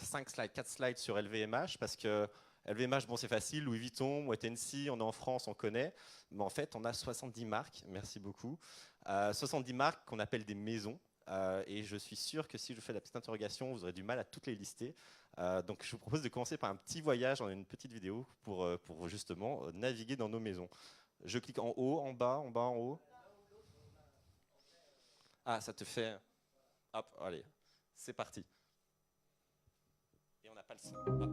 5 slides, 4 slides sur LVMH parce que LVMH, bon, c'est facile, Louis Vuitton, Moët Hennessy, on est en France, on connaît, mais en fait, on a 70 marques, merci beaucoup, 70 marques qu'on appelle des maisons, et je suis sûr que si je fais la petite interrogation, vous aurez du mal à toutes les lister. Donc, je vous propose de commencer par un petit voyage dans une petite vidéo pour justement naviguer dans nos maisons. Je clique en haut, en bas, en bas, en haut. Ah, ça te fait... Hop, allez, c'est parti. Et on n'a pas le son. Hop.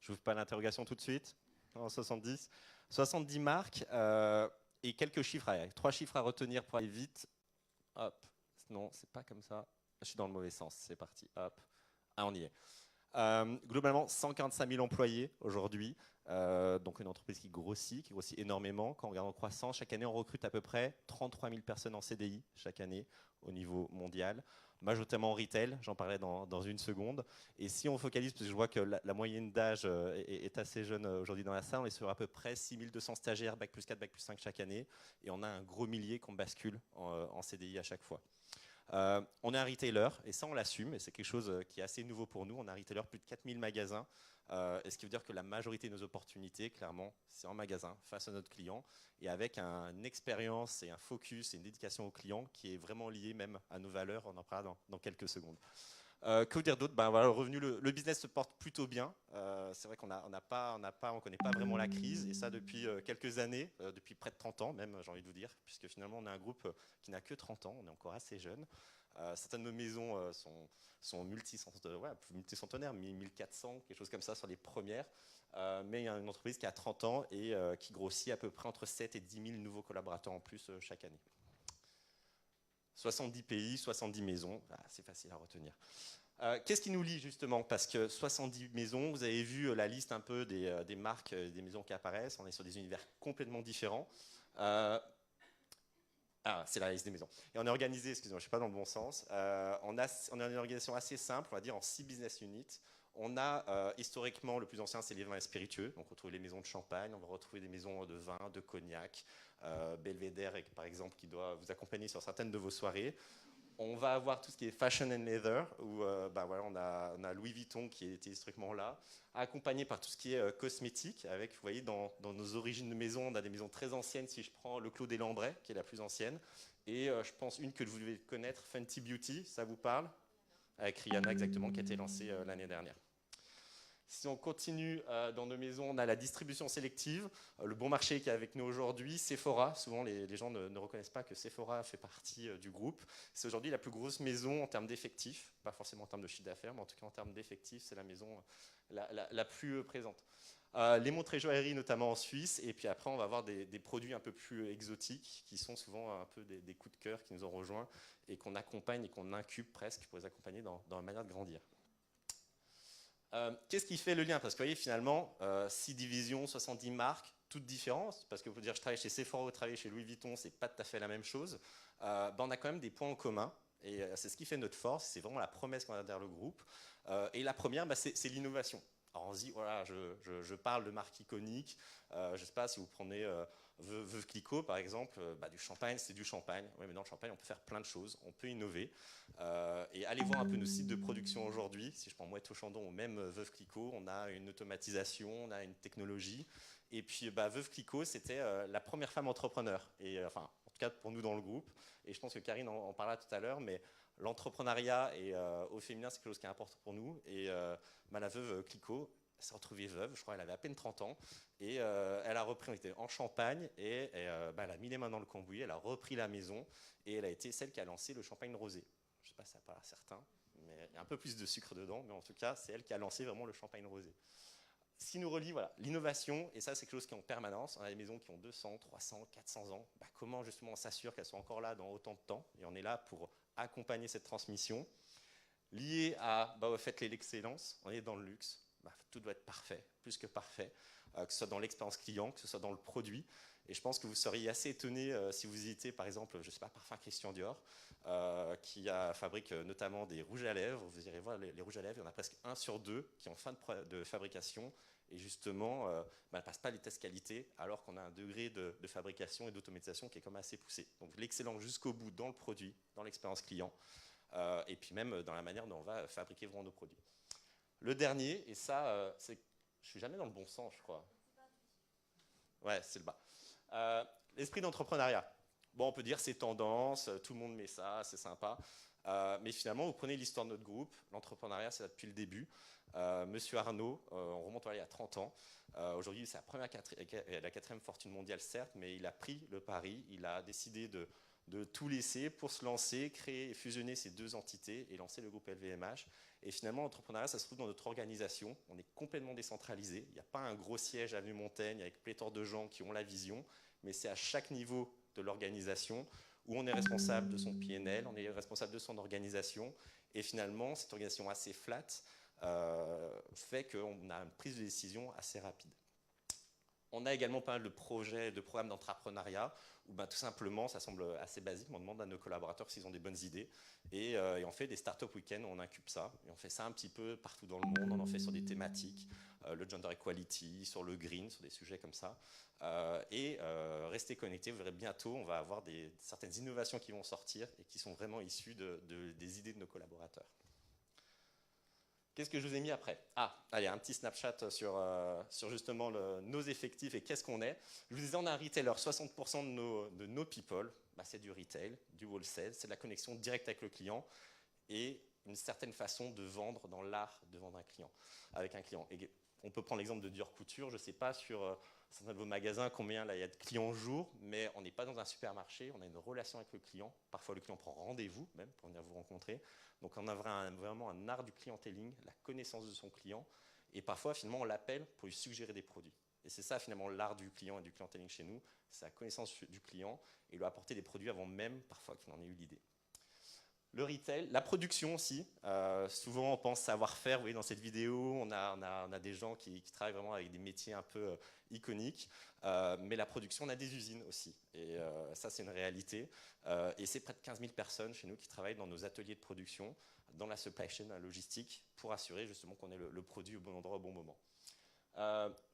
Je n'ouvre pas l'interrogation tout de suite. En 70. 70 marques et quelques chiffres. Allez, 3 chiffres à retenir pour aller vite. Hop. Non, c'est pas comme ça. Je suis dans le mauvais sens. C'est parti. Hop. Ah, on y est. Globalement, 145 000 employés aujourd'hui. Donc une entreprise qui grossit énormément. Quand on regarde en croissance, chaque année, on recrute à peu près 33 000 personnes en CDI chaque année au niveau mondial. Majoritairement en retail, j'en parlais dans une seconde. Et si on focalise, parce que je vois que la moyenne d'âge est assez jeune aujourd'hui dans la salle, on est sur à peu près 6 200 stagiaires, Bac plus 4, Bac plus 5 chaque année. Et on a un gros millier qu'on bascule en CDI à chaque fois. On est un retailer, et ça on l'assume, et c'est quelque chose qui est assez nouveau pour nous. On est un retailer, plus de 4000 magasins, et ce qui veut dire que la majorité de nos opportunités, clairement, c'est en magasin, face à notre client, et avec une expérience et un focus et une dédication au client qui est vraiment lié même à nos valeurs. On en parlera dans quelques secondes. Que dire d'autre? Ben voilà, le business se porte plutôt bien. C'est vrai qu'on on connaît pas vraiment la crise, et ça depuis quelques années, depuis près de 30 ans même, j'ai envie de vous dire, puisque finalement on est un groupe qui n'a que 30 ans, on est encore assez jeune. Certaines de nos maisons sont multicentenaires, 1400, quelque chose comme ça sur les premières. Mais il y a une entreprise qui a 30 ans et qui grossit à peu près entre 7 et 10 000 nouveaux collaborateurs en plus chaque année. 70 pays, 70 maisons, c'est facile à retenir. Qu'est-ce qui nous lie justement? Parce que 70 maisons, vous avez vu la liste un peu des marques, des maisons qui apparaissent. On est sur des univers complètement différents. C'est la liste des maisons. Et on est organisé, excusez-moi, je ne suis pas dans le bon sens. On a une organisation assez simple, on va dire en 6 business units. On a historiquement, le plus ancien, c'est les vins et spiritueux. Donc, on retrouve les maisons de champagne, on va retrouver des maisons de vin, de cognac, Belvédère, par exemple, qui doit vous accompagner sur certaines de vos soirées. On va avoir tout ce qui est fashion and leather, où voilà, on a Louis Vuitton qui était historiquement là, accompagné par tout ce qui est cosmétique. Avec, vous voyez, dans nos origines de maison, on a des maisons très anciennes. Si je prends le Clos des Lambrais, qui est la plus ancienne, et je pense une que vous devez connaître, Fenty Beauty, ça vous parle? avec Rihanna exactement, qui a été lancée l'année dernière. Si on continue dans nos maisons, on a la distribution sélective, le bon marché qui est avec nous aujourd'hui, Sephora. Souvent, les gens ne reconnaissent pas que Sephora fait partie du groupe. C'est aujourd'hui la plus grosse maison en termes d'effectifs, pas forcément en termes de chiffre d'affaires, mais en tout cas en termes d'effectifs, c'est la maison la plus présente. Les montres et joailleries, notamment en Suisse, et puis après, on va avoir des produits un peu plus exotiques, qui sont souvent un peu des coups de cœur qui nous ont rejoints, et qu'on accompagne et qu'on incube presque pour les accompagner dans la manière de grandir. Qu'est-ce qui fait le lien? Parce que vous voyez, finalement, 6 divisions, 70 marques, toutes différentes, parce que vous dire je travaille chez Sephora ou travailler chez Louis Vuitton, c'est pas tout à fait la même chose. On a quand même des points en commun, et c'est ce qui fait notre force, c'est vraiment la promesse qu'on a derrière le groupe. Et la première, c'est l'innovation. Alors on se dit, voilà, je parle de marques iconiques, je ne sais pas si vous prenez Veuve Clicquot par exemple, du champagne, c'est du champagne. Oui, mais dans le champagne, on peut faire plein de choses, on peut innover. Et allez voir un peu nos sites de production aujourd'hui. Si je prends Moët Chandon ou même Veuve Clicquot, on a une automatisation, on a une technologie. Et puis Veuve Clicquot, c'était la première femme entrepreneur. Et enfin, en tout cas pour nous dans le groupe. Et je pense que Karine en parlera tout à l'heure, mais l'entrepreneuriat et au féminin, c'est quelque chose qui est important pour nous. Et la veuve Clicquot s'est retrouvée veuve, je crois qu'elle avait à peine 30 ans, et elle a repris, on était en Champagne, et elle a mis les mains dans le cambouis, elle a repris la maison, et elle a été celle qui a lancé le champagne rosé. Je ne sais pas si ça parle à certains, mais il y a un peu plus de sucre dedans, mais en tout cas, c'est elle qui a lancé vraiment le champagne rosé. Ce qui nous relie, voilà, l'innovation, et ça c'est quelque chose qui est en permanence. On a des maisons qui ont 200, 300, 400 ans. Comment justement on s'assure qu'elles sont encore là dans autant de temps? Et on est là pour accompagner cette transmission. Lié à au fait l'excellence, on est dans le luxe, tout doit être parfait, plus que parfait, que ce soit dans l'expérience client, que ce soit dans le produit. Et je pense que vous seriez assez étonné si vous visitez par exemple, je ne sais pas, Parfum Christian Dior, qui fabrique notamment des rouges à lèvres. Vous irez voir les rouges à lèvres, il y en a presque 1 sur 2 qui est en fin de fabrication. Et justement, elle ne passe pas les tests qualité, alors qu'on a un degré de fabrication et d'automatisation qui est quand même assez poussé. Donc l'excellence jusqu'au bout dans le produit, dans l'expérience client, et puis même dans la manière dont on va fabriquer vraiment nos produits. Le dernier, et ça, je ne suis jamais dans le bon sens, je crois. Ouais, c'est le bas. L'esprit d'entrepreneuriat. Bon, on peut dire c'est tendance, tout le monde met ça, c'est sympa. Mais finalement, vous prenez l'histoire de notre groupe, l'entrepreneuriat, c'est là depuis le début. Monsieur Arnaud, on remonte il y a 30 ans. Aujourd'hui, c'est la 4e fortune mondiale, certes, mais il a pris le pari, il a décidé de tout laisser pour se lancer, créer et fusionner ces deux entités et lancer le groupe LVMH. Et finalement, l'entrepreneuriat, ça se trouve dans notre organisation. On est complètement décentralisé. Il n'y a pas un gros siège à avenue Montaigne avec pléthore de gens qui ont la vision, mais c'est à chaque niveau de l'organisation où on est responsable de son PNL, on est responsable de son organisation. Et finalement, cette organisation assez flat fait qu'on a une prise de décision assez rapide. On a également pas mal de projets, de programmes d'entrepreneuriat où tout simplement, ça semble assez basique, mais on demande à nos collaborateurs s'ils ont des bonnes idées. Et on fait des start-up week-ends, on incube ça. Et on fait ça un petit peu partout dans le monde. On en fait sur des thématiques, le gender equality, sur le green, sur des sujets comme ça. Restez connectés, vous verrez bientôt, on va avoir certaines innovations qui vont sortir et qui sont vraiment issues des idées de nos collaborateurs. Qu'est-ce que je vous ai mis après? Allez, un petit Snapchat sur justement nos effectifs et qu'est-ce qu'on est. Je vous disais, on a un retailer, 60% de nos people, c'est du retail, du wholesale, c'est de la connexion directe avec le client et une certaine façon de vendre dans l'art de vendre avec un client. Et on peut prendre l'exemple de Dior Couture, je ne sais pas sur certains de vos magasins combien là, il y a de clients jour, mais on n'est pas dans un supermarché, on a une relation avec le client. Parfois, le client prend rendez-vous même pour venir vous rencontrer. Donc, on a vraiment un art du clienteling, la connaissance de son client. Et parfois, finalement, on l'appelle pour lui suggérer des produits. Et c'est ça, finalement, l'art du client et du clienteling chez nous. C'est la connaissance du client et lui apporter des produits avant même, parfois, qu'il en ait eu l'idée. Le retail, la production aussi. Souvent, on pense savoir-faire. Vous voyez, dans cette vidéo, on a des gens qui travaillent vraiment avec des métiers un peu iconiques. Mais la production, on a des usines aussi. Et ça, c'est une réalité. Et c'est près de 15 000 personnes chez nous qui travaillent dans nos ateliers de production, dans la supply chain, la logistique, pour assurer justement qu'on ait le produit au bon endroit, au bon moment.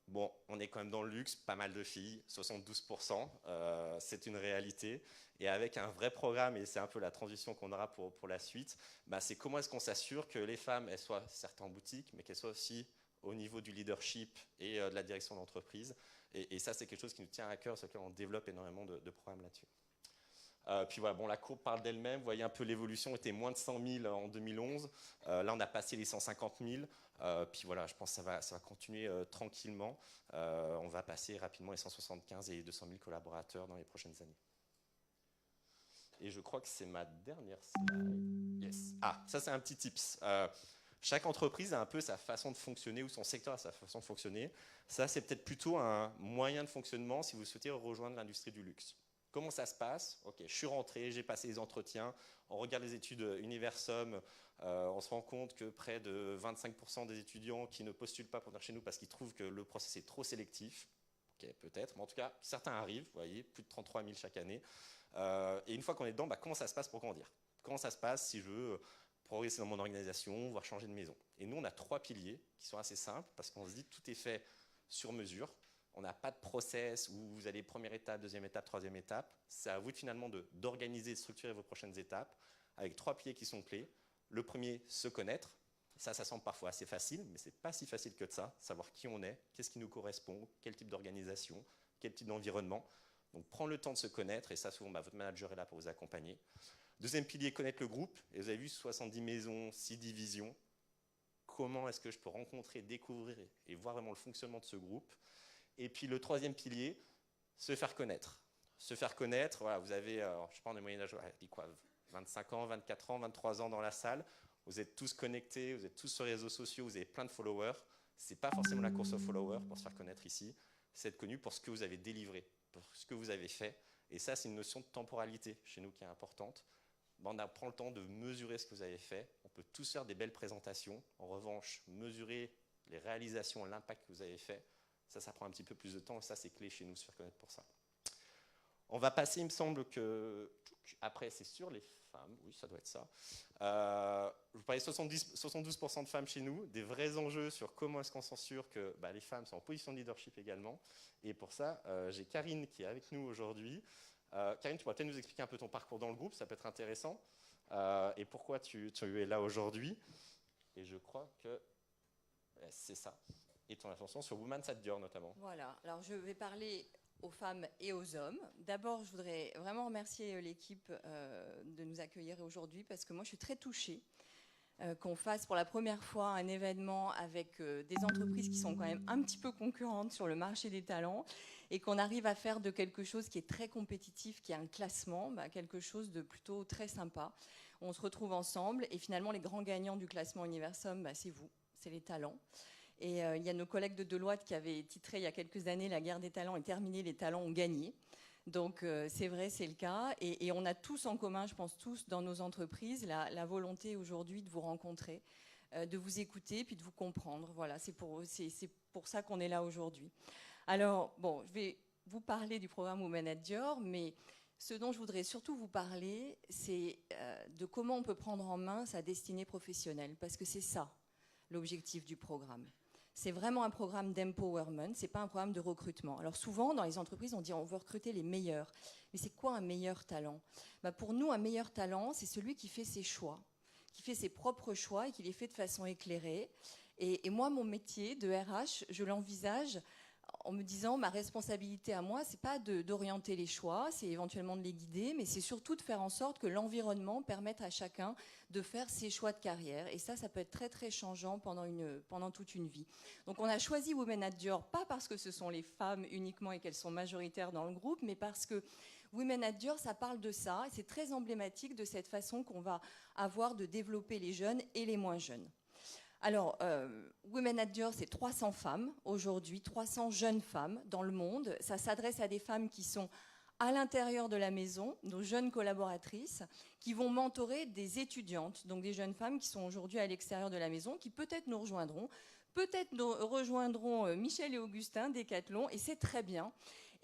Bon, on est quand même dans le luxe, pas mal de filles, 72%, c'est une réalité. Et avec un vrai programme, et c'est un peu la transition qu'on aura pour la suite, c'est comment est-ce qu'on s'assure que les femmes, elles soient certes en boutique, mais qu'elles soient aussi au niveau du leadership et de la direction d'entreprise. Et ça, c'est quelque chose qui nous tient à cœur, sur lequel on développe énormément de programmes là-dessus. Puis voilà, bon, la courbe parle d'elle-même. Vous voyez un peu l'évolution, était moins de 100 000 en 2011. Là, on a passé les 150 000. Puis voilà, je pense que ça va continuer tranquillement. On va passer rapidement les 175 et 200 000 collaborateurs dans les prochaines années. Et je crois que c'est ma dernière slide. Yes. Ah, ça c'est un petit tips. Chaque entreprise a un peu sa façon de fonctionner ou son secteur a sa façon de fonctionner. Ça, c'est peut-être plutôt un moyen de fonctionnement si vous souhaitez rejoindre l'industrie du luxe. Comment ça se passe? Ok, je suis rentré, j'ai passé les entretiens, on regarde les études Universum, on se rend compte que près de 25% des étudiants qui ne postulent pas pour venir chez nous parce qu'ils trouvent que le process est trop sélectif. Ok, peut-être, mais en tout cas, certains arrivent, vous voyez, plus de 33 000 chaque année. Et une fois qu'on est dedans, comment ça se passe pour grandir? Comment ça se passe si je veux progresser dans mon organisation, voire changer de maison? Et nous, on a 3 piliers qui sont assez simples parce qu'on se dit que tout est fait sur mesure. On n'a pas de process où vous allez première étape, deuxième étape, troisième étape. C'est à vous finalement d'organiser, de structurer vos prochaines étapes avec 3 piliers qui sont clés. Le premier, se connaître. Ça semble parfois assez facile, mais ce n'est pas si facile que de ça. Savoir qui on est, qu'est-ce qui nous correspond, quel type d'organisation, quel type d'environnement. Donc prendre le temps de se connaître, et ça souvent votre manager est là pour vous accompagner. Deuxième pilier, connaître le groupe. Et vous avez vu 70 maisons, 6 divisions. Comment est-ce que je peux rencontrer, découvrir et voir vraiment le fonctionnement de ce groupe? Et puis le troisième pilier, se faire connaître. Se faire connaître, voilà, vous avez, je sais pas, on est moyen d'âge, quoi, 25 ans, 24 ans, 23 ans dans la salle. Vous êtes tous connectés, vous êtes tous sur les réseaux sociaux, vous avez plein de followers. Ce n'est pas forcément la course aux followers pour se faire connaître ici. C'est être connu pour ce que vous avez délivré, pour ce que vous avez fait. Et ça, c'est une notion de temporalité chez nous qui est importante. On prend le temps de mesurer ce que vous avez fait. On peut tous faire des belles présentations. En revanche, mesurer les réalisations, l'impact que vous avez fait, ça prend un petit peu plus de temps. Et ça, c'est clé chez nous, se faire connaître pour ça. On va passer, il me semble que... Après, c'est sur les femmes. Oui, ça doit être ça. Je vous parlais 72% de femmes chez nous. Des vrais enjeux sur comment est-ce qu'on s'assure que les femmes sont en position de leadership également. Et pour ça, j'ai Karine qui est avec nous aujourd'hui. Karine, tu pourrais peut-être nous expliquer un peu ton parcours dans le groupe. Ça peut être intéressant. Et pourquoi tu es là aujourd'hui. Et je crois que c'est ça. Et ton attention sur Women's at Dior notamment. Voilà. Alors, je vais parler aux femmes et aux hommes. D'abord, je voudrais vraiment remercier l'équipe de nous accueillir aujourd'hui parce que moi, je suis très touchée qu'on fasse pour la première fois un événement avec des entreprises qui sont quand même un petit peu concurrentes sur le marché des talents et qu'on arrive à faire de quelque chose qui est très compétitif, qui est un classement, quelque chose de plutôt très sympa. On se retrouve ensemble et finalement, les grands gagnants du classement Universum, c'est vous, c'est les talents. Et il y a nos collègues de Deloitte qui avaient titré il y a quelques années « La guerre des talents est terminée, les talents ont gagné ». Donc c'est vrai, c'est le cas. Et on a tous en commun, je pense tous dans nos entreprises, la volonté aujourd'hui de vous rencontrer, de vous écouter, puis de vous comprendre. Voilà, c'est pour ça qu'on est là aujourd'hui. Alors, bon, je vais vous parler du programme Women at Dior, mais ce dont je voudrais surtout vous parler, c'est de comment on peut prendre en main sa destinée professionnelle, parce que c'est ça l'objectif du programme. C'est vraiment un programme d'empowerment, ce n'est pas un programme de recrutement. Alors souvent, dans les entreprises, on dit on veut recruter les meilleurs. Mais c'est quoi un meilleur talent? Pour nous, un meilleur talent, c'est celui qui fait ses choix, qui fait ses propres choix et qui les fait de façon éclairée. Et moi, mon métier de RH, je l'envisage en me disant ma responsabilité à moi, c'est pas d'orienter les choix, c'est éventuellement de les guider, mais c'est surtout de faire en sorte que l'environnement permette à chacun de faire ses choix de carrière. Et ça peut être très très changeant pendant toute une vie. Donc on a choisi Women at Dior, pas parce que ce sont les femmes uniquement et qu'elles sont majoritaires dans le groupe, mais parce que Women at Dior, ça parle de ça, et c'est très emblématique de cette façon qu'on va avoir de développer les jeunes et les moins jeunes. Alors, Women at Dior, c'est 300 femmes aujourd'hui, 300 jeunes femmes dans le monde. Ça s'adresse à des femmes qui sont à l'intérieur de la maison, nos jeunes collaboratrices, qui vont mentorer des étudiantes, donc des jeunes femmes qui sont aujourd'hui à l'extérieur de la maison, qui peut-être nous rejoindront, Michel et Augustin, Decathlon, et c'est très bien.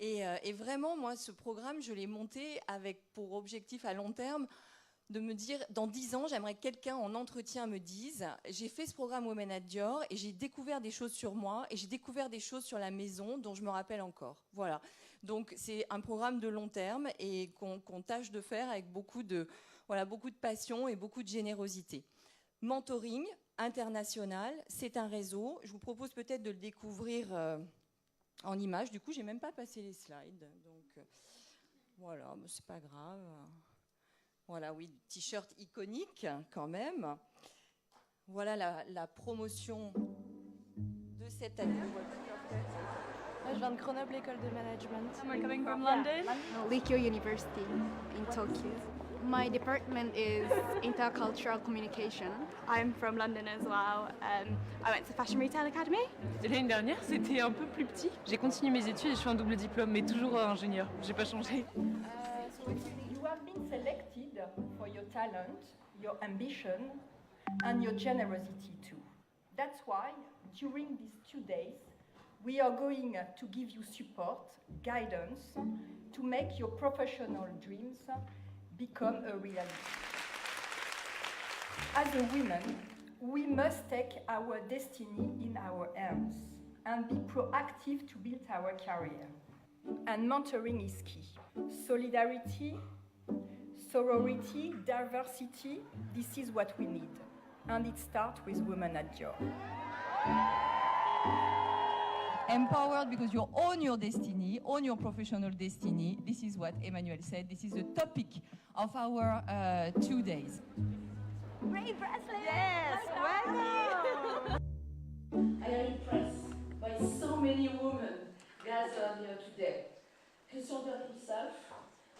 Et vraiment, moi, ce programme, je l'ai monté avec pour objectif à long terme de me dire, dans 10 ans, j'aimerais que quelqu'un en entretien me dise « J'ai fait ce programme Women at Dior et j'ai découvert des choses sur moi et j'ai découvert des choses sur la maison dont je me rappelle encore. » Voilà. Donc, c'est un programme de long terme et qu'on tâche de faire avec beaucoup de passion et beaucoup de générosité. Mentoring international, c'est un réseau. Je vous propose peut-être de le découvrir en images. Du coup, je n'ai même pas passé les slides. Donc, Voilà, mais c'est pas grave. Voilà, oui, t-shirt iconique quand même. Voilà la promotion de cette année. Je viens de Grenoble, école de management. We're coming from London. Rikyo University in Tokyo. My department is intercultural communication. I'm from London as well. I went to Fashion Retail Academy. L'année dernière, c'était un peu plus petit. J'ai continué mes études et je suis un double diplôme, mais toujours ingénieur. J'ai pas changé. You have been selected for your talent, your ambition, and your generosity too. That's why, during these 2 days, we are going to give you support, guidance, to make your professional dreams become a reality. As a women, we must take our destiny in our hands and be proactive to build our career. And mentoring is key. Solidarity, sorority, diversity, this is what we need. And it starts with Women at Dior. Empowered because you own your destiny, own your professional destiny. This is what Emmanuel said. This is the topic of our 2 days. Great bracelet! Yes, welcome! I am impressed by so many women gathered here today. Christian Dior himself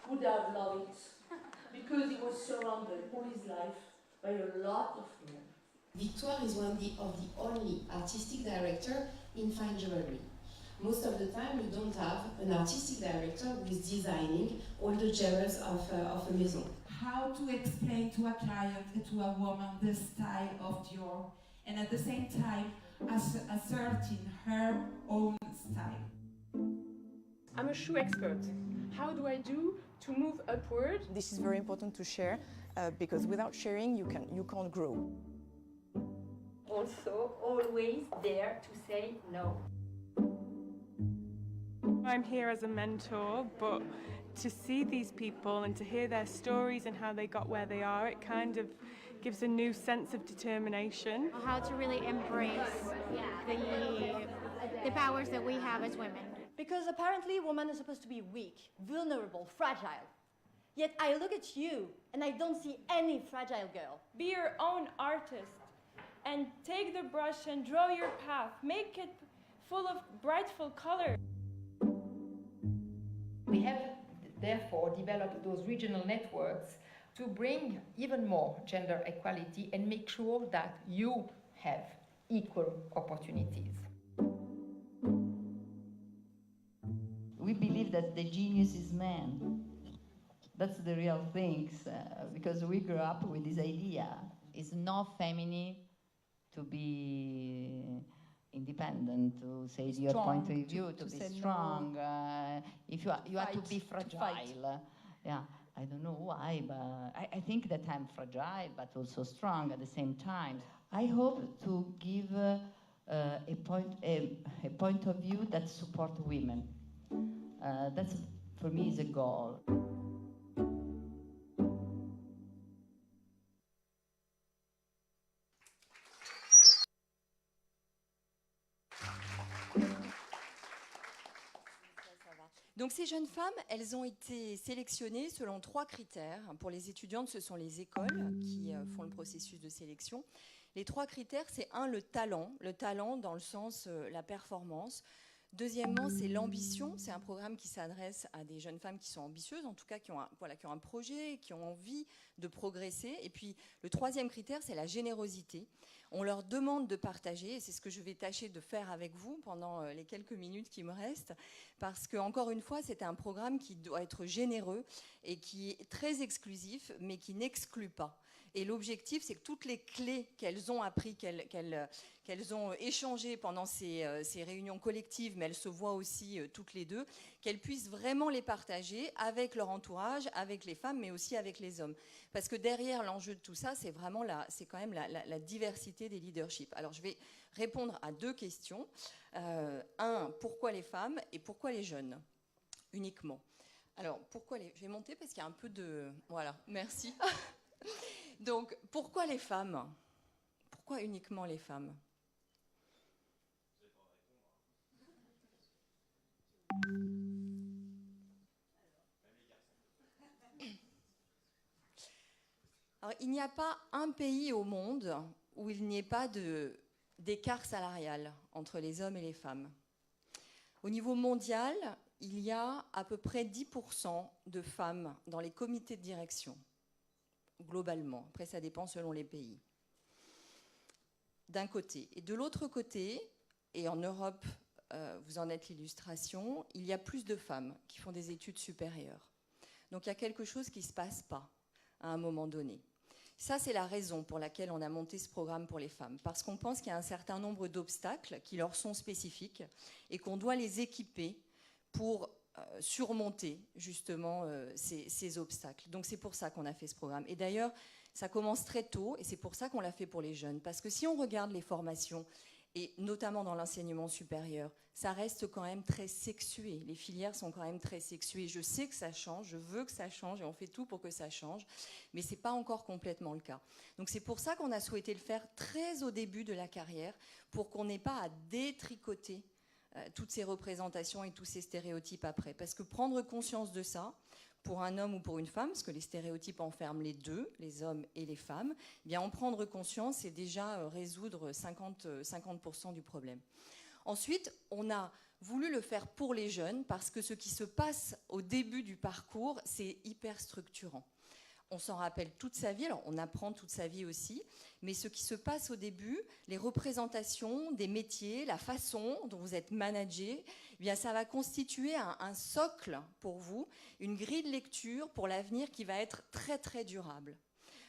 would have loved it because he was surrounded all his life by a lot of men. Victoire is one of the only artistic director in fine jewelry. Most of the time, you don't have an artistic director who is designing all the jewels of a maison. How to explain to a client, to a woman, the style of Dior, and at the same time, asserting her own style. I'm a shoe expert. How do I do to move upward? This is very important to share because without sharing, you can't grow. Also, always dare to say no. I'm here as a mentor, but to see these people and to hear their stories and how they got where they are, it kind of gives a new sense of determination. How to really embrace the powers that we have as women. Because apparently women are supposed to be weak, vulnerable, fragile. Yet I look at you and I don't see any fragile girl. Be your own artist and take the brush and draw your path. Make it full of brightful color. We have therefore developed those regional networks to bring even more gender equality and make sure that you have equal opportunities. We believe that the genius is man. That's the real thing, because we grew up with this idea. It's not feminine to be independent, to say your point of view, to be strong. If you have to be fragile. Yeah, I don't know why, but I think that I'm fragile, but also strong at the same time. I hope to give a point of view that supports women. That's, for me, is a goal. Donc ces jeunes femmes, elles ont été sélectionnées selon 3 critères. Pour les étudiantes, ce sont les écoles qui font le processus de sélection. Les 3 critères, c'est le talent dans le sens la performance. Deuxièmement, c'est l'ambition. C'est un programme qui s'adresse à des jeunes femmes qui sont ambitieuses, en tout cas qui ont un projet, qui ont envie de progresser. Et puis le 3e critère, c'est la générosité. On leur demande de partager, et c'est ce que je vais tâcher de faire avec vous pendant les quelques minutes qui me restent, parce que, encore une fois, c'est un programme qui doit être généreux et qui est très exclusif, mais qui n'exclut pas. Et l'objectif, c'est que toutes les clés qu'elles ont appris, qu'elles ont échangées pendant ces réunions collectives, mais elles se voient aussi toutes les deux, qu'elles puissent vraiment les partager avec leur entourage, avec les femmes, mais aussi avec les hommes. Parce que derrière l'enjeu de tout ça, c'est quand même la diversité des leaderships. Alors, je vais répondre à 2 questions. Pourquoi les femmes et pourquoi les jeunes uniquement? Alors, je vais monter parce qu'il y a un peu de... Voilà, merci. Donc, pourquoi les femmes? Pourquoi uniquement les femmes? il n'y a pas un pays au monde où il n'y ait pas d'écart salarial entre les hommes et les femmes. Au niveau mondial, il y a à peu près 10% de femmes dans les comités de direction, globalement. Après, ça dépend selon les pays. D'un côté. Et de l'autre côté, et en Europe, vous en êtes l'illustration, il y a plus de femmes qui font des études supérieures. Donc il y a quelque chose qui ne se passe pas à un moment donné. Ça, c'est la raison pour laquelle on a monté ce programme pour les femmes, parce qu'on pense qu'il y a un certain nombre d'obstacles qui leur sont spécifiques et qu'on doit les équiper pour surmonter justement ces obstacles. Donc c'est pour ça qu'on a fait ce programme. Et d'ailleurs, ça commence très tôt et c'est pour ça qu'on l'a fait pour les jeunes. Parce que si on regarde les formations, et notamment dans l'enseignement supérieur, ça reste quand même très sexué. Les filières sont quand même très sexuées. Je sais que ça change, je veux que ça change et on fait tout pour que ça change, mais ce n'est pas encore complètement le cas. Donc c'est pour ça qu'on a souhaité le faire très au début de la carrière, pour qu'on n'ait pas à détricoter toutes ces représentations et tous ces stéréotypes après. Parce que prendre conscience de ça, pour un homme ou pour une femme, parce que les stéréotypes enferment les deux, les hommes et les femmes, eh bien en prendre conscience, c'est déjà résoudre 50% du problème. Ensuite, on a voulu le faire pour les jeunes, parce que ce qui se passe au début du parcours, c'est hyper structurant. On s'en rappelle toute sa vie, alors on apprend toute sa vie aussi, mais ce qui se passe au début, les représentations des métiers, la façon dont vous êtes managé, eh bien ça va constituer un socle pour vous, une grille de lecture pour l'avenir qui va être très très durable.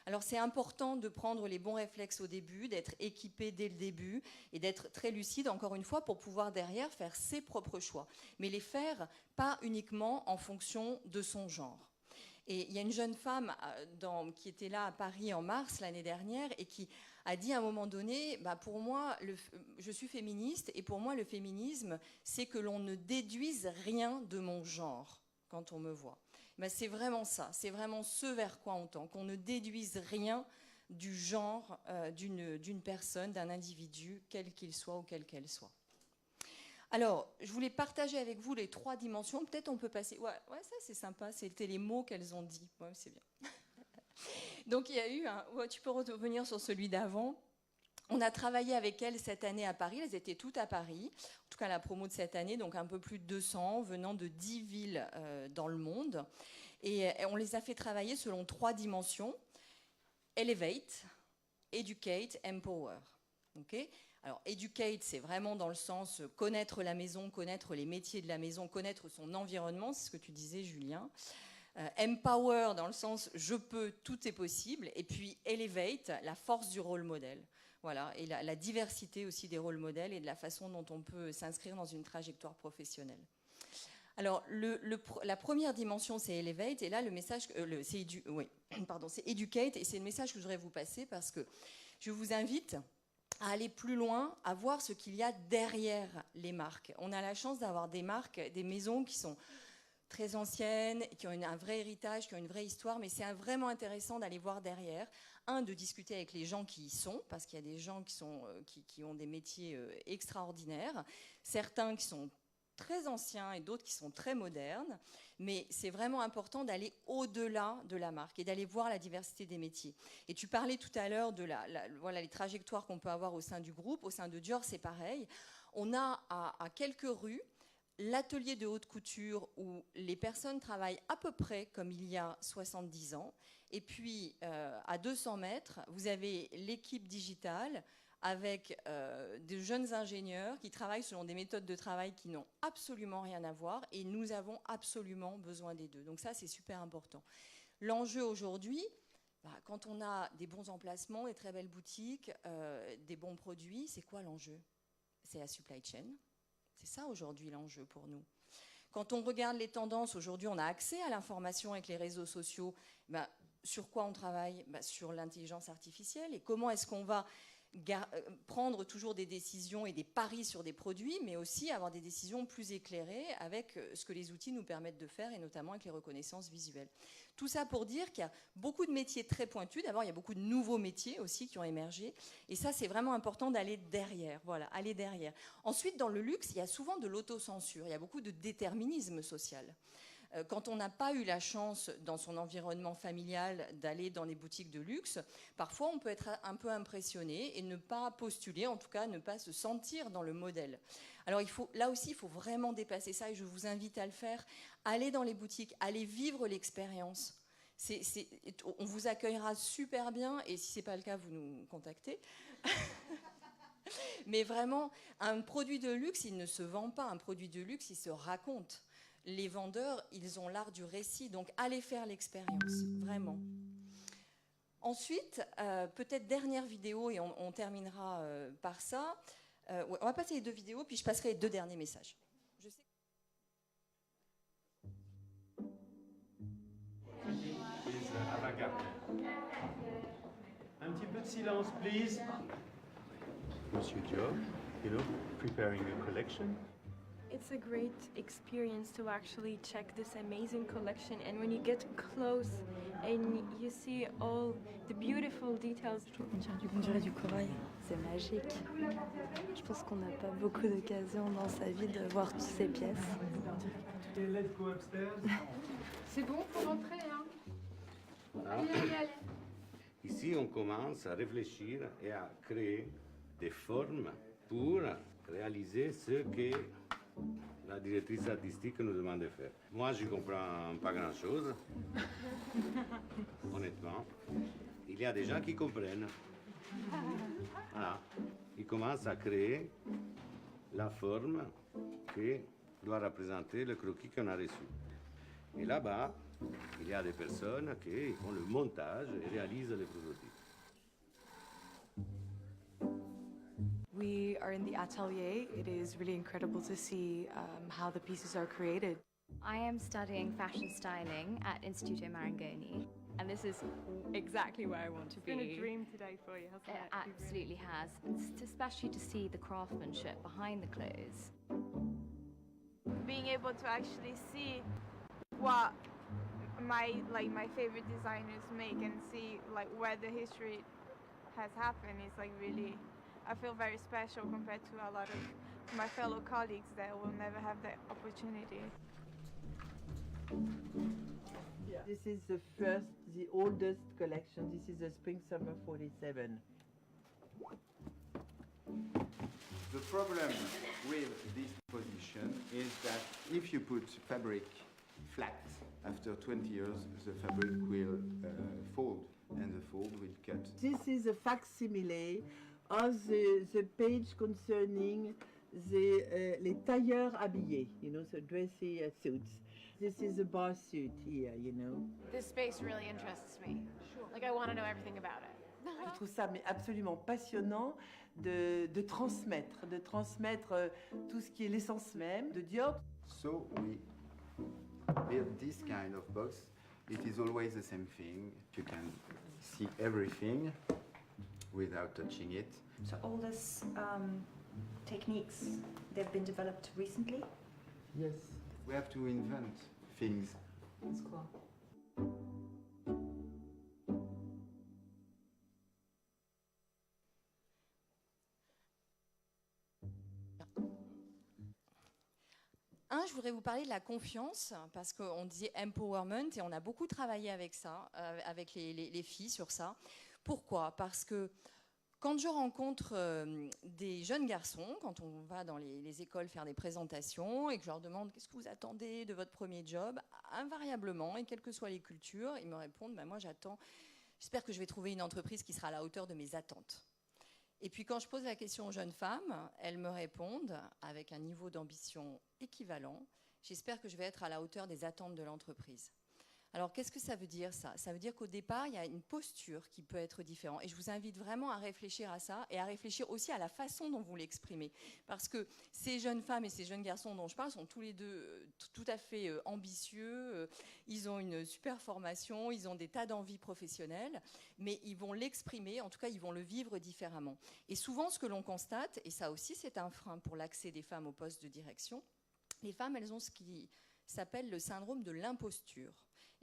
Alors c'est important de prendre les bons réflexes au début, d'être équipé dès le début et d'être très lucide, encore une fois, pour pouvoir derrière faire ses propres choix, mais les faire pas uniquement en fonction de son genre. Et il y a une jeune femme qui était là à Paris en mars l'année dernière et qui a dit à un moment donné, pour moi, je suis féministe et pour moi le féminisme, c'est que l'on ne déduise rien de mon genre quand on me voit. C'est vraiment ça, c'est vraiment ce vers quoi on tend, qu'on ne déduise rien du genre d'une personne, d'un individu, quel qu'il soit ou quelle qu'elle soit. Alors, je voulais partager avec vous les 3 dimensions. Peut-être on peut passer... Ouais, ça c'est sympa, c'était les mots qu'elles ont dit. Ouais, c'est bien. Donc il y a eu un... Ouais, tu peux revenir sur celui d'avant. On a travaillé avec elles cette année à Paris. Elles étaient toutes à Paris. En tout cas, la promo de cette année, donc un peu plus de 200, venant de 10 villes dans le monde. Et on les a fait travailler selon 3 dimensions. Elevate, Educate, Empower. Okay ? Alors, educate, c'est vraiment dans le sens connaître la maison, connaître les métiers de la maison, connaître son environnement, c'est ce que tu disais, Julien. Empower, dans le sens je peux, tout est possible. Et puis, elevate, la force du rôle modèle. Voilà, et la diversité aussi des rôles modèles et de la façon dont on peut s'inscrire dans une trajectoire professionnelle. Alors, la première dimension, c'est elevate, et là, le message, c'est educate, et c'est le message que je voudrais vous passer parce que je vous invite à aller plus loin, à voir ce qu'il y a derrière les marques. On a la chance d'avoir des marques, des maisons qui sont très anciennes, qui ont un vrai héritage, qui ont une vraie histoire, mais c'est vraiment intéressant d'aller voir derrière. De discuter avec les gens qui y sont, parce qu'il y a des gens qui ont des métiers extraordinaires, certains qui sont très anciens et d'autres qui sont très modernes, mais c'est vraiment important d'aller au-delà de la marque et d'aller voir la diversité des métiers. Et tu parlais tout à l'heure de voilà, les trajectoires qu'on peut avoir au sein du groupe, au sein de Dior, c'est pareil. On a à quelques rues l'atelier de haute couture où les personnes travaillent à peu près comme il y a 70 ans. Et puis, à 200 mètres, vous avez l'équipe digitale avec des jeunes ingénieurs qui travaillent selon des méthodes de travail qui n'ont absolument rien à voir et nous avons absolument besoin des deux. Donc ça, c'est super important. L'enjeu aujourd'hui, quand on a des bons emplacements, des très belles boutiques, des bons produits, c'est quoi l'enjeu? C'est la supply chain. C'est ça aujourd'hui l'enjeu pour nous. Quand on regarde les tendances, aujourd'hui on a accès à l'information avec les réseaux sociaux. Sur quoi on travaille? Sur l'intelligence artificielle. Et comment est-ce qu'on va prendre toujours des décisions et des paris sur des produits, mais aussi avoir des décisions plus éclairées avec ce que les outils nous permettent de faire, et notamment avec les reconnaissances visuelles. Tout ça pour dire qu'il y a beaucoup de métiers très pointus. D'abord, il y a beaucoup de nouveaux métiers aussi qui ont émergé. Et ça, c'est vraiment important d'aller derrière. Voilà, aller derrière. Ensuite, dans le luxe, il y a souvent de l'autocensure. Il y a beaucoup de déterminisme social. Quand on n'a pas eu la chance dans son environnement familial d'aller dans les boutiques de luxe, parfois on peut être un peu impressionné et ne pas postuler, en tout cas ne pas se sentir dans le modèle. Alors là aussi, il faut vraiment dépasser ça et je vous invite à le faire. Allez dans les boutiques, allez vivre l'expérience. On vous accueillera super bien et si ce n'est pas le cas, vous nous contactez. Mais vraiment, un produit de luxe, il ne se vend pas. Un produit de luxe, il se raconte. Les vendeurs, ils ont l'art du récit. Donc, allez faire l'expérience, vraiment. Ensuite, peut-être dernière vidéo, et on terminera par ça. On va passer les 2 vidéos, puis je passerai les 2 derniers messages. Je sais... Un petit peu de silence, please. Monsieur Joe, preparing a collection. It's a great experience to actually check this amazing collection, and when you get close and you see all the beautiful details. On dirait du corail, c'est magique. Je pense qu'on n'a pas beaucoup d'occasions dans sa vie de voir toutes ces pièces. Okay, let's go upstairs. C'est bon, faut rentrer, hein. Voilà. Allez. Ici, on commence à réfléchir et à créer des formes pour réaliser ce que la directrice artistique nous demande de faire. Moi, je ne comprends pas grand-chose, honnêtement. Il y a des gens qui comprennent. Voilà. Ils commencent à créer la forme qui doit représenter le croquis qu'on a reçu. Et là-bas, il y a des personnes qui font le montage et réalisent les prototypes. We are in the atelier. It is really incredible to see how the pieces are created. I am studying fashion styling at Instituto Marangoni, and this is exactly where I want to be. It's been a dream today for you, hasn't it? It absolutely has, especially to see the craftsmanship behind the clothes. Being able to actually see what my favorite designers make and see where the history has happened is really, I feel very special compared to a lot of my fellow colleagues that will never have that opportunity. Yeah. This is the oldest collection. This is the Spring-Summer 47. The problem with this position is that if you put fabric flat, after 20 years, the fabric will fold, and the fold will cut. This is a facsimile of the page concerning les tailleurs habillés, so dressy suits. This is a bar suit here, This space really interests me. I want to know everything about it. Je trouve ça absolument passionnant de transmettre tout ce qui est l'essence même de Dior. So we build this kind of box. It is always the same thing. You can see everything without touching it. So all these techniques, they've been developed recently? Yes. We have to invent things. That's cool. Je voudrais vous parler de la confiance, parce qu'on disait empowerment, et on a beaucoup travaillé avec ça, avec les filles sur ça. Pourquoi ? Parce que quand je rencontre des jeunes garçons, quand on va dans les écoles faire des présentations, et que je leur demande qu'est-ce que vous attendez de votre premier job, invariablement, et quelles que soient les cultures, ils me répondent moi j'espère que je vais trouver une entreprise qui sera à la hauteur de mes attentes. Et puis quand je pose la question aux jeunes femmes, elles me répondent avec un niveau d'ambition équivalent. J'espère que je vais être à la hauteur des attentes de l'entreprise. Alors qu'est-ce que ça veut dire ça ? Ça veut dire qu'au départ, il y a une posture qui peut être différente. Et je vous invite vraiment à réfléchir à ça et à réfléchir aussi à la façon dont vous l'exprimez. Parce que ces jeunes femmes et ces jeunes garçons dont je parle sont tous les deux tout à fait ambitieux. Ils ont une super formation, ils ont des tas d'envies professionnelles, mais ils vont l'exprimer, en tout cas ils vont le vivre différemment. Et souvent ce que l'on constate, et ça aussi c'est un frein pour l'accès des femmes aux postes de direction, les femmes elles ont ce qui s'appelle le syndrome de l'imposture.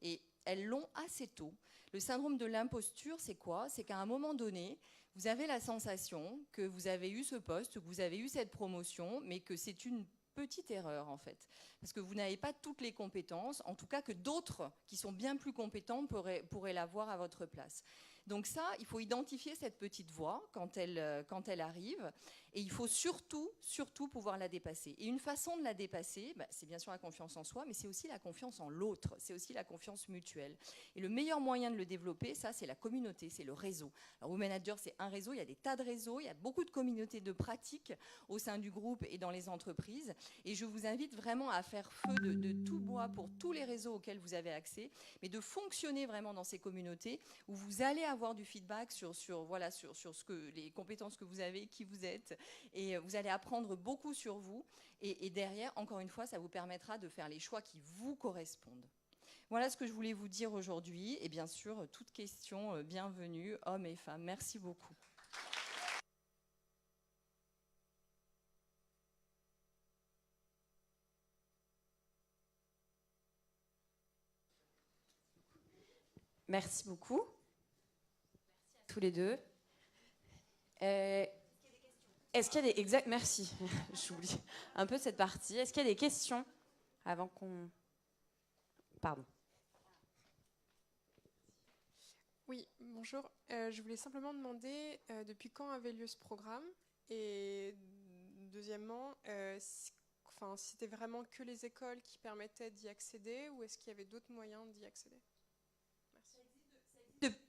Et elles l'ont assez tôt. Le syndrome de l'imposture, c'est quoi ? C'est qu'à un moment donné, vous avez la sensation que vous avez eu ce poste, que vous avez eu cette promotion, mais que c'est une petite erreur en fait, parce que vous n'avez pas toutes les compétences, en tout cas que d'autres qui sont bien plus compétents pourraient l'avoir à votre place. Donc ça, il faut identifier cette petite voix quand elle arrive, et il faut surtout pouvoir la dépasser. Et une façon de la dépasser, c'est bien sûr la confiance en soi, mais c'est aussi la confiance en l'autre, c'est aussi la confiance mutuelle. Et le meilleur moyen de le développer, ça, c'est la communauté, c'est le réseau. Alors, WoManager, c'est un réseau, il y a des tas de réseaux, il y a beaucoup de communautés de pratiques au sein du groupe et dans les entreprises. Et je vous invite vraiment à faire feu de tout bois pour tous les réseaux auxquels vous avez accès, mais de fonctionner vraiment dans ces communautés où vous allez avoir du feedback sur les compétences que vous avez, qui vous êtes, et vous allez apprendre beaucoup sur vous. Et derrière, encore une fois, ça vous permettra de faire les choix qui vous correspondent. Voilà ce que je voulais vous dire aujourd'hui. Et bien sûr, toute question bienvenue, hommes et femmes. Merci beaucoup. Merci beaucoup. Merci à tous les deux. Est-ce qu'il y a des... Merci. J'oublie un peu cette partie. Est-ce qu'il y a des questions avant qu'on... Pardon. Oui, bonjour. Je voulais simplement demander depuis quand avait lieu ce programme, et deuxièmement, si c'était vraiment que les écoles qui permettaient d'y accéder, ou est-ce qu'il y avait d'autres moyens d'y accéder? Merci. Depuis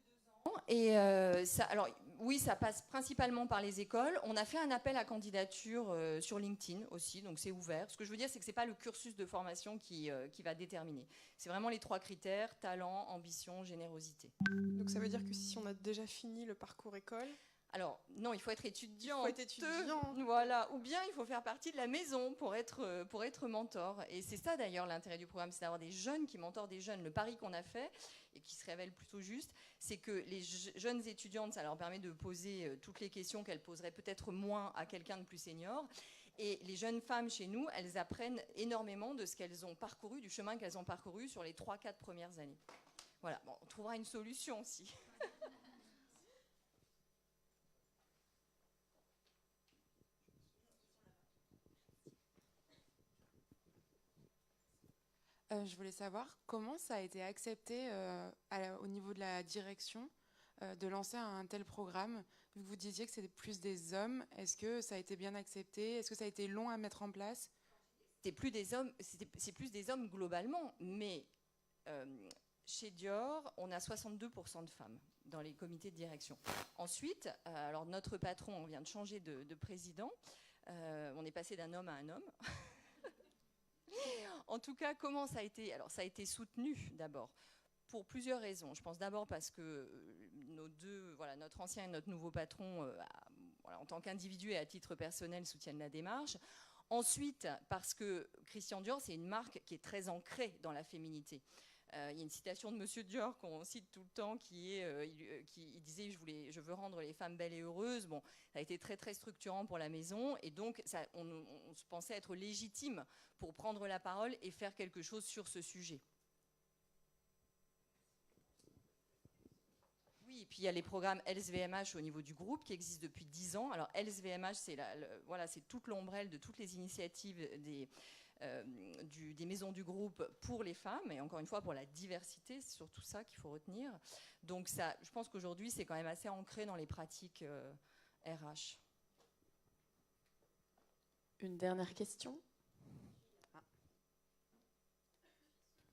2 ans, et alors oui, ça passe principalement par les écoles. On a fait un appel à candidature sur LinkedIn aussi, donc c'est ouvert. Ce que je veux dire, c'est que c'est pas le cursus de formation qui va déterminer. C'est vraiment les 3 critères: talent, ambition, générosité. Donc ça veut dire que si on a déjà fini le parcours école... Alors, non, il faut être étudiant. Il faut être étudiant. Voilà. Ou bien il faut faire partie de la maison pour être mentor. Et c'est ça d'ailleurs l'intérêt du programme, c'est d'avoir des jeunes qui mentorent des jeunes. Le pari qu'on a fait, et qui se révèle plutôt juste, c'est que les jeunes étudiantes, ça leur permet de poser toutes les questions qu'elles poseraient peut-être moins à quelqu'un de plus senior. Et les jeunes femmes chez nous, elles apprennent énormément de ce qu'elles ont parcouru, du chemin qu'elles ont parcouru sur les 3-4 premières années. Voilà, bon, on trouvera une solution aussi. Je voulais savoir comment ça a été accepté au niveau de la direction de lancer un tel programme. Vous disiez que c'était plus des hommes. Est-ce que ça a été bien accepté? Est-ce que ça a été long à mettre en place? C'est plus des hommes globalement, mais chez Dior, on a 62% de femmes dans les comités de direction. Ensuite, alors notre patron, on vient de changer de président. On est passé d'un homme à un homme. En tout cas, comment ça a été? Alors, ça a été soutenu d'abord pour plusieurs raisons. Je pense d'abord parce que notre ancien et notre nouveau patron, en tant qu'individu et à titre personnel, soutiennent la démarche. Ensuite, parce que Christian Dior, c'est une marque qui est très ancrée dans la féminité. Il y a une citation de Monsieur Dior qu'on cite tout le temps qui disait « Je veux rendre les femmes belles et heureuses ». Bon, ça a été très très structurant pour la maison, et donc on se pensait être légitime pour prendre la parole et faire quelque chose sur ce sujet. Oui, et puis il y a les programmes LSVMH au niveau du groupe qui existent depuis 10 ans. Alors LSVMH, c'est toute l'ombrelle de toutes les initiatives des maisons du groupe pour les femmes, et encore une fois pour la diversité, c'est surtout ça qu'il faut retenir. Donc ça, je pense qu'aujourd'hui c'est quand même assez ancré dans les pratiques RH. Une dernière question.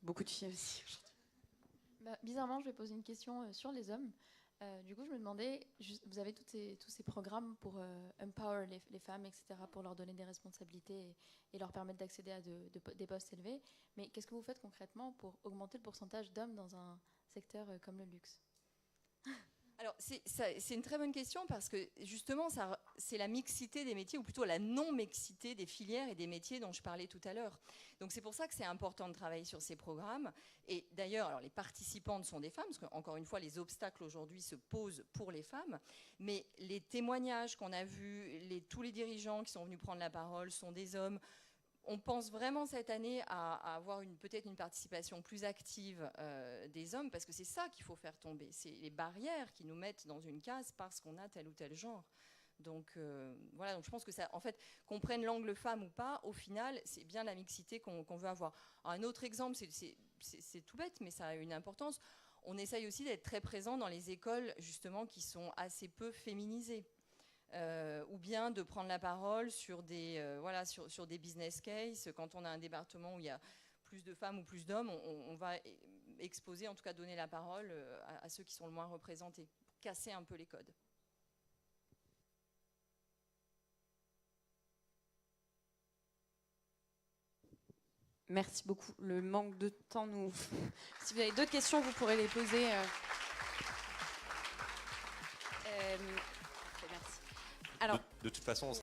Beaucoup de filles aussi aujourd'hui. Bizarrement, je vais poser une question sur les hommes. Du coup, je me demandais, vous avez tous ces programmes pour empower les femmes, etc., pour leur donner des responsabilités et leur permettre d'accéder à des postes élevés. Mais qu'est-ce que vous faites concrètement pour augmenter le pourcentage d'hommes dans un secteur comme le luxe? Alors, c'est une très bonne question, parce que justement, c'est la mixité des métiers, ou plutôt la non-mixité des filières et des métiers dont je parlais tout à l'heure. Donc c'est pour ça que c'est important de travailler sur ces programmes. Et d'ailleurs, alors, les participantes sont des femmes, parce qu'encore une fois, les obstacles aujourd'hui se posent pour les femmes. Mais les témoignages qu'on a vus, tous les dirigeants qui sont venus prendre la parole sont des hommes. On pense vraiment cette année à avoir peut-être une participation plus active des hommes, parce que c'est ça qu'il faut faire tomber. C'est les barrières qui nous mettent dans une case parce qu'on a tel ou tel genre. Donc voilà, donc je pense que ça, en fait, qu'on prenne l'angle femme ou pas, au final, c'est bien la mixité qu'on veut avoir. Alors, un autre exemple, c'est tout bête, mais ça a une importance. On essaye aussi d'être très présent dans les écoles, justement, qui sont assez peu féminisées. Ou bien de prendre la parole sur des, sur des business cases. Quand on a un département où il y a plus de femmes ou plus d'hommes, on va exposer, en tout cas donner la parole à ceux qui sont le moins représentés, pour casser un peu les codes. Merci beaucoup. Le manque de temps nous... Si vous avez d'autres questions, vous pourrez les poser. Merci. Alors, de toute façon, on